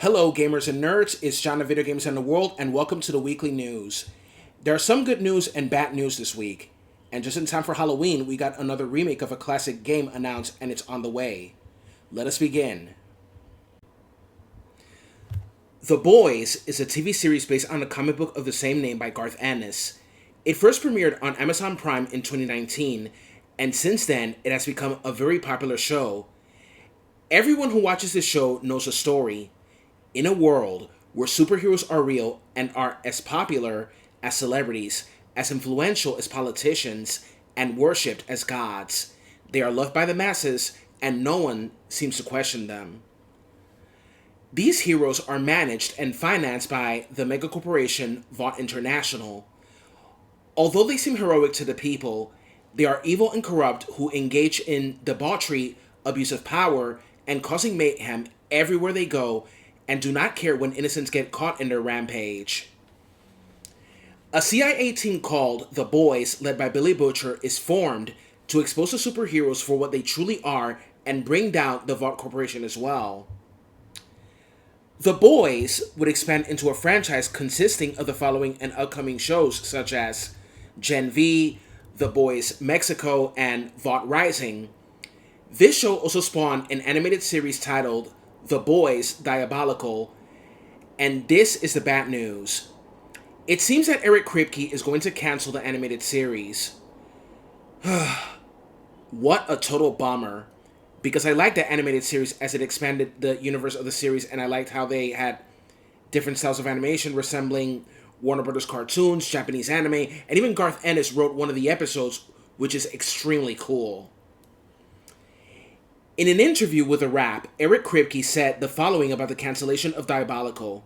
Hello, gamers and nerds. It's John of Video Games and the World, and welcome to the weekly news. There are some good news and bad news this week, and just in time for Halloween, we got another remake of a classic game announced, and it's on the way. Let us begin. The Boys is a TV series based on the comic book of the same name by Garth Ennis. It first premiered on Amazon Prime in 2019, and since then, it has become a very popular show. Everyone who watches this show knows the story. In a world where superheroes are real and are as popular as celebrities, as influential as politicians, and worshipped as gods, they are loved by the masses and no one seems to question them. These heroes are managed and financed by the mega corporation Vought International. Although they seem heroic to the people, they are evil and corrupt who engage in debauchery, abuse of power, and causing mayhem everywhere they go, and do not care when innocents get caught in their rampage. A CIA team called The Boys, led by Billy Butcher, is formed to expose the superheroes for what they truly are and bring down the Vought Corporation as well. The Boys would expand into a franchise consisting of the following and upcoming shows such as Gen V, The Boys Mexico, and Vought Rising. This show also spawned an animated series titled The Boys Diabolical, and this is the bad news. It seems that Eric Kripke is going to cancel the animated series. What a total bummer, because I liked the animated series as it expanded the universe of the series, and I liked how they had different styles of animation resembling Warner Brothers cartoons, Japanese anime, and even Garth Ennis wrote one of the episodes, which is extremely cool. In an interview with A Wrap, Eric Kripke said the following about the cancellation of Diabolical.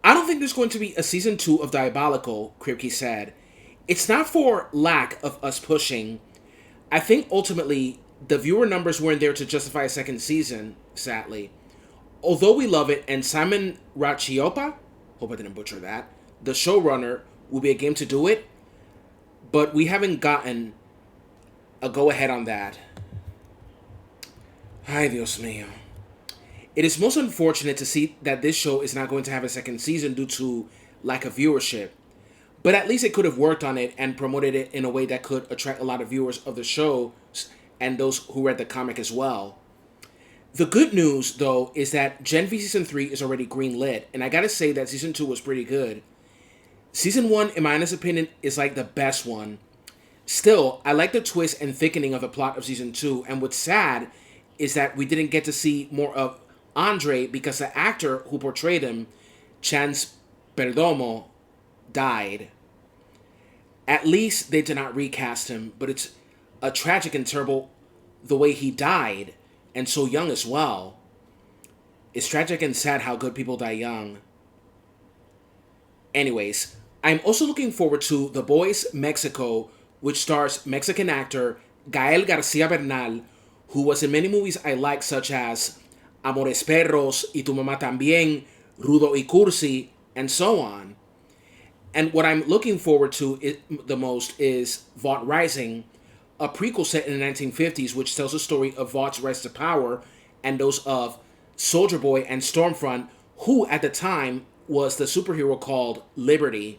"I don't think there's going to be a season 2 of Diabolical," Kripke said. "It's not for lack of us pushing. I think ultimately the viewer numbers weren't there to justify a second season, sadly. Although we love it, and Simon Rachiopa, hope I didn't butcher that, the showrunner, will be a game to do it, but we haven't gotten a go-ahead on that." Ay, Dios mío. It is most unfortunate to see that this show is not going to have a second season due to lack of viewership. But at least it could have worked on it and promoted it in a way that could attract a lot of viewers of the show and those who read the comic as well. The good news, though, is that Gen V Season 3 is already greenlit, and I gotta say that Season 2 was pretty good. Season 1, in my honest opinion, is like the best one. Still, I like the twist and thickening of the plot of Season 2, and what's sad is that we didn't get to see more of Andre because the actor who portrayed him, Chance Perdomo, died. At least they did not recast him, but it's a tragic and terrible the way he died, and so young as well. It's tragic and sad how good people die young. Anyways, I'm also looking forward to The Boys Mexico, which stars Mexican actor Gael Garcia Bernal, who was in many movies I like, such as Amores Perros, Y Tu Mamá También, Rudo y Cursi, and so on. And what I'm looking forward to the most is Vought Rising, a prequel set in the 1950s which tells the story of Vaught's rise to power and those of Soldier Boy and Stormfront, who at the time was the superhero called Liberty.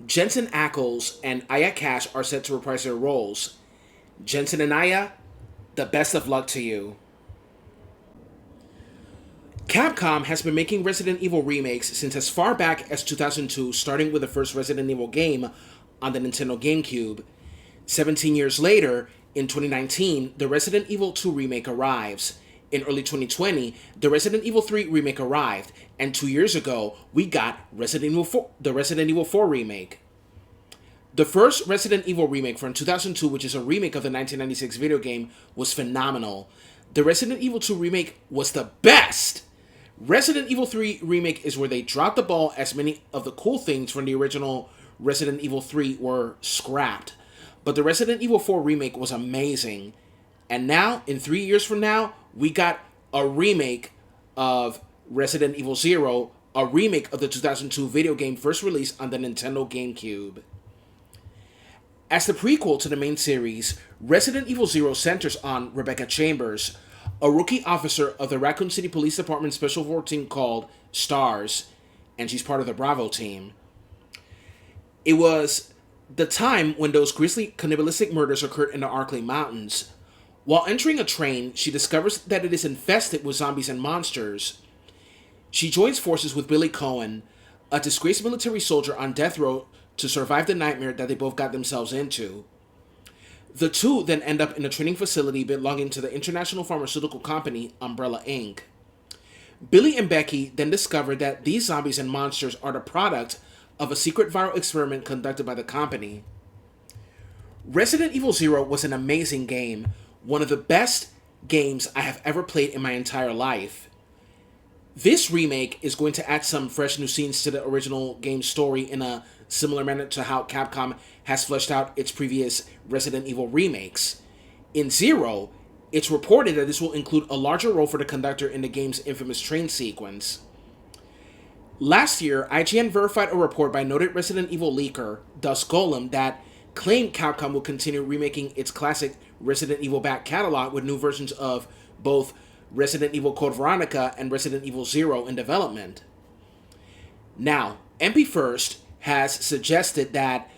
Jensen Ackles and Aya Cash are set to reprise their roles. Jensen and Aya, the best of luck to you. Capcom has been making Resident Evil remakes since as far back as 2002, starting with the first Resident Evil game on the Nintendo GameCube. 17 years later, in 2019, the Resident Evil 2 remake arrives. In early 2020, the Resident Evil 3 remake arrived, and 2 years ago, we got the Resident Evil 4 remake. The first Resident Evil remake from 2002, which is a remake of the 1996 video game, was phenomenal. The Resident Evil 2 remake was the best! Resident Evil 3 remake is where they dropped the ball, as many of the cool things from the original Resident Evil 3 were scrapped. But the Resident Evil 4 remake was amazing. And now, in 3 years from now, we got a remake of Resident Evil Zero, a remake of the 2002 video game first released on the Nintendo GameCube. As the prequel to the main series, Resident Evil Zero centers on Rebecca Chambers, a rookie officer of the Raccoon City Police Department Special 14 called STARS, and she's part of the Bravo team. It was the time when those grisly cannibalistic murders occurred in the Arklay Mountains. While entering a train, she discovers that it is infested with zombies and monsters. She joins forces with Billy Cohen, a disgraced military soldier on death row, to survive the nightmare that they both got themselves into. The two then end up in a training facility belonging to the international pharmaceutical company Umbrella Inc. Billy and Becky then discover that these zombies and monsters are the product of a secret viral experiment conducted by the company. Resident Evil Zero was an amazing game, one of the best games I have ever played in my entire life. This remake is going to add some fresh new scenes to the original game's story in a similar manner to how Capcom has fleshed out its previous Resident Evil remakes. In Zero, it's reported that this will include a larger role for the conductor in the game's infamous train sequence. Last year, IGN verified a report by noted Resident Evil leaker, Dust Golem, that claimed Capcom will continue remaking its classic Resident Evil back catalog with new versions of both Resident Evil Code Veronica and Resident Evil Zero in development. Now, MP First has suggested that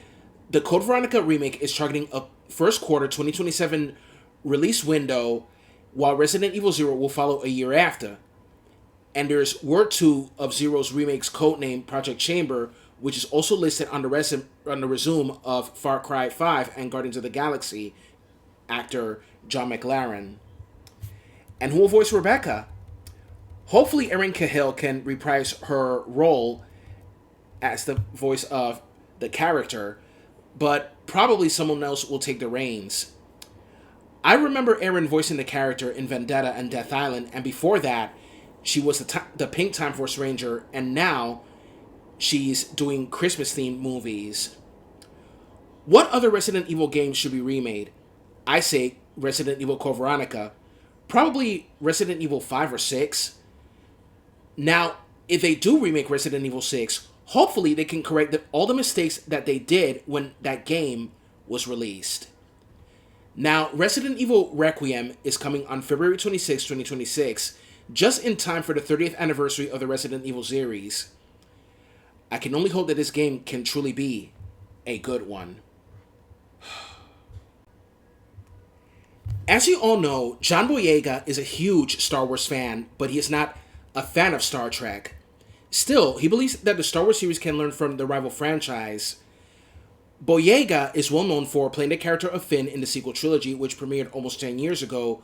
the Code Veronica remake is targeting a first quarter 2027 release window, while Resident Evil Zero will follow a year after. And there's word too of Zero's remake's codename Project Chamber, which is also listed on the resume of Far Cry 5 and Guardians of the Galaxy actor John McLaren. And who will voice Rebecca? Hopefully Erin Cahill can reprise her role as the voice of the character, but probably someone else will take the reins. I remember Erin voicing the character in Vendetta and Death Island, and before that, she was the Pink Time Force Ranger, and now she's doing Christmas-themed movies. What other Resident Evil games should be remade? I say Resident Evil Code Veronica. Probably Resident Evil 5 or 6. Now, if they do remake Resident Evil 6, hopefully they can correct all the mistakes that they did when that game was released. Now, Resident Evil Requiem is coming on February 26, 2026, just in time for the 30th anniversary of the Resident Evil series. I can only hope that this game can truly be a good one. As you all know, John Boyega is a huge Star Wars fan, but he is not a fan of Star Trek. Still, he believes that the Star Wars series can learn from the rival franchise. Boyega is well known for playing the character of Finn in the sequel trilogy, which premiered almost 10 years ago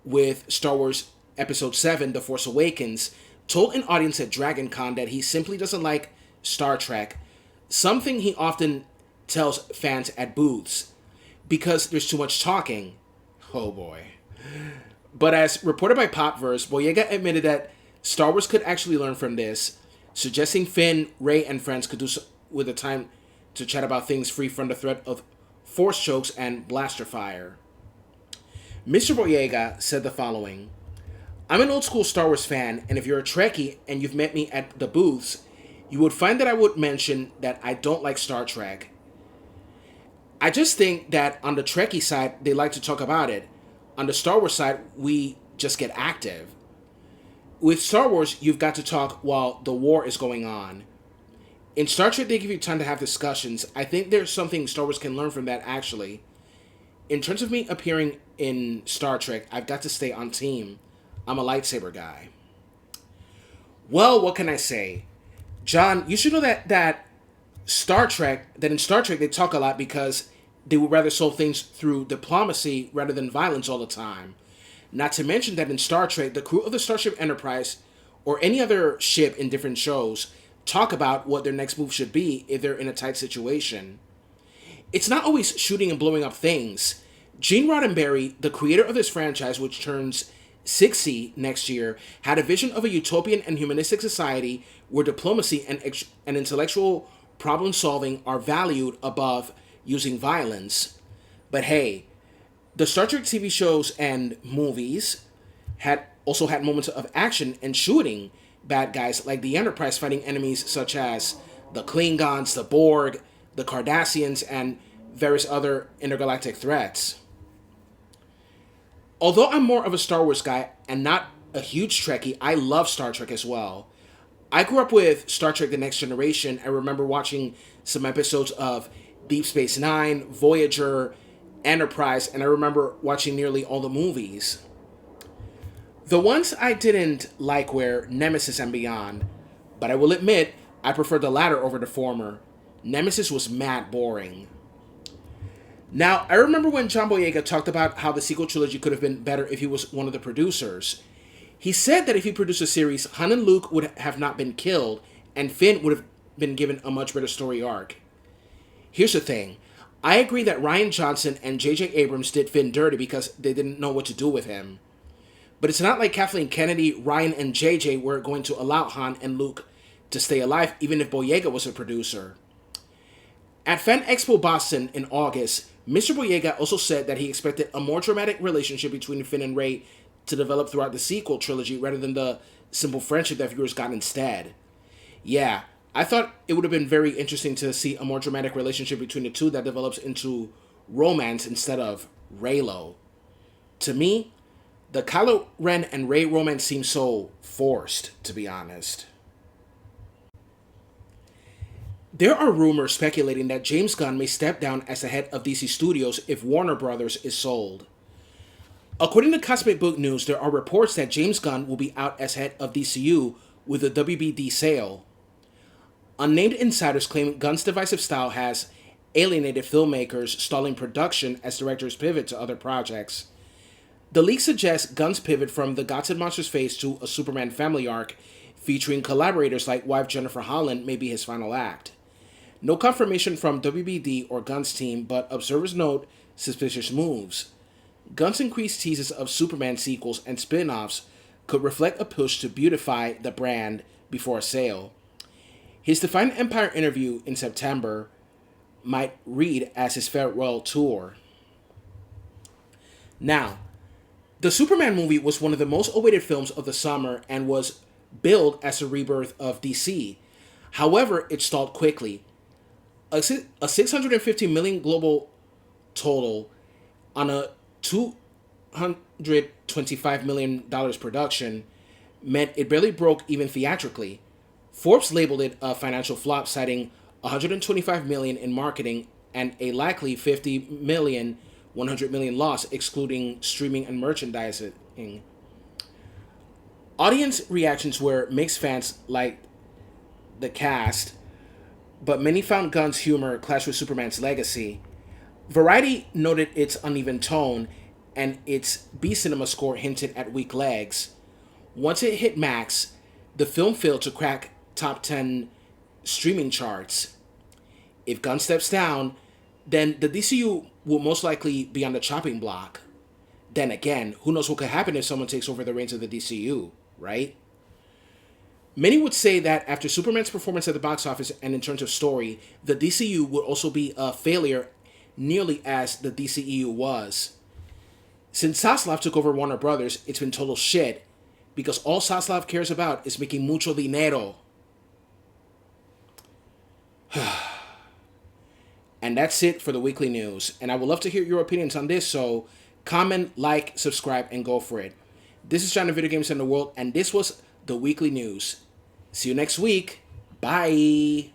with Star Wars Episode 7, The Force Awakens, told an audience at Dragon Con that he simply doesn't like Star Trek, something he often tells fans at booths, because there's too much talking. Oh boy. But as reported by Popverse, Boyega admitted that Star Wars could actually learn from this, suggesting Finn, Rey, and friends could do so with the time to chat about things free from the threat of force chokes and blaster fire. Mr. Boyega said the following: I'm an old school Star Wars fan, and if you're a Trekkie and you've met me at the booths, you would find that I would mention that I don't like Star Trek. I just think that on the Trekkie side, they like to talk about it. On the Star Wars side, we just get active. With Star Wars, you've got to talk while the war is going on. In Star Trek, they give you time to have discussions. I think there's something Star Wars can learn from that, actually. In terms of me appearing in Star Trek, I've got to stay on team. I'm a lightsaber guy. Well, what can I say? John, you should know that in Star Trek they talk a lot because they would rather solve things through diplomacy rather than violence all the time. Not to mention that in Star Trek, the crew of the Starship Enterprise, or any other ship in different shows, talk about what their next move should be if they're in a tight situation. It's not always shooting and blowing up things. Gene Roddenberry, the creator of this franchise, which turns 60 next year, had a vision of a utopian and humanistic society where diplomacy and intellectual problem solving are valued above using violence. But hey, the Star Trek TV shows and movies had moments of action and shooting bad guys like the Enterprise fighting enemies such as the Klingons, the Borg, the Cardassians, and various other intergalactic threats. Although I'm more of a Star Wars guy, and not a huge Trekkie, I love Star Trek as well. I grew up with Star Trek The Next Generation. I remember watching some episodes of Deep Space Nine, Voyager, Enterprise, and I remember watching nearly all the movies. The ones I didn't like were Nemesis and Beyond, but I will admit I prefer the latter over the former. Nemesis was mad boring. Now, I remember when John Boyega talked about how the sequel trilogy could have been better if he was one of the producers. He said that if he produced a series, Han and Luke would have not been killed, and Finn would have been given a much better story arc. Here's the thing. I agree that Rian Johnson and J.J. Abrams did Finn dirty because they didn't know what to do with him. But it's not like Kathleen Kennedy, Ryan, and J.J. were going to allow Han and Luke to stay alive, even if Boyega was a producer. At Fan Expo Boston in August, Mr. Boyega also said that he expected a more dramatic relationship between Finn and Rey to develop throughout the sequel trilogy rather than the simple friendship that viewers got instead. Yeah, I thought it would have been very interesting to see a more dramatic relationship between the two that develops into romance instead of Reylo. To me, the Kylo Ren and Rey romance seems so forced, to be honest. There are rumors speculating that James Gunn may step down as the head of DC Studios if Warner Brothers is sold. According to Cosmic Book News, there are reports that James Gunn will be out as head of DCU with the WBD sale. Unnamed insiders claim Gunn's divisive style has alienated filmmakers, stalling production as directors pivot to other projects. The leak suggests Gunn's pivot from the Gods and Monsters phase to a Superman family arc featuring collaborators like wife Jennifer Holland may be his final act. No confirmation from WBD or Gunn's team, but observers note suspicious moves. Gunn's increased teases of Superman sequels and spin-offs could reflect a push to beautify the brand before a sale. His Define Empire interview in September might read as his farewell tour. Now, the Superman movie was one of the most awaited films of the summer and was billed as a rebirth of DC. However, it stalled quickly. A $650 million global total on a $225 million production meant it barely broke even theatrically. Forbes labeled it a financial flop, citing $125 million in marketing and a likely $50 million, $100 million loss, excluding streaming and merchandising. Audience reactions were mixed. Fans liked the cast, but many found Gunn's humor clash with Superman's legacy. Variety noted its uneven tone, and its B-Cinema score hinted at weak legs. Once it hit Max, the film failed to crack top 10 streaming charts. If Gunn steps down, then the DCU will most likely be on the chopping block. Then again, who knows what could happen if someone takes over the reins of the DCU, right? Many would say that after Superman's performance at the box office and in terms of story, the DCU would also be a failure nearly as the DCEU was. Since Zaslav took over Warner Brothers, it's been total shit, because all Zaslav cares about is making mucho dinero. And that's it for the weekly news. And I would love to hear your opinions on this, so comment, like, subscribe, and go for it. This is John of Video Games in the World, and this was the weekly news. See you next week. Bye.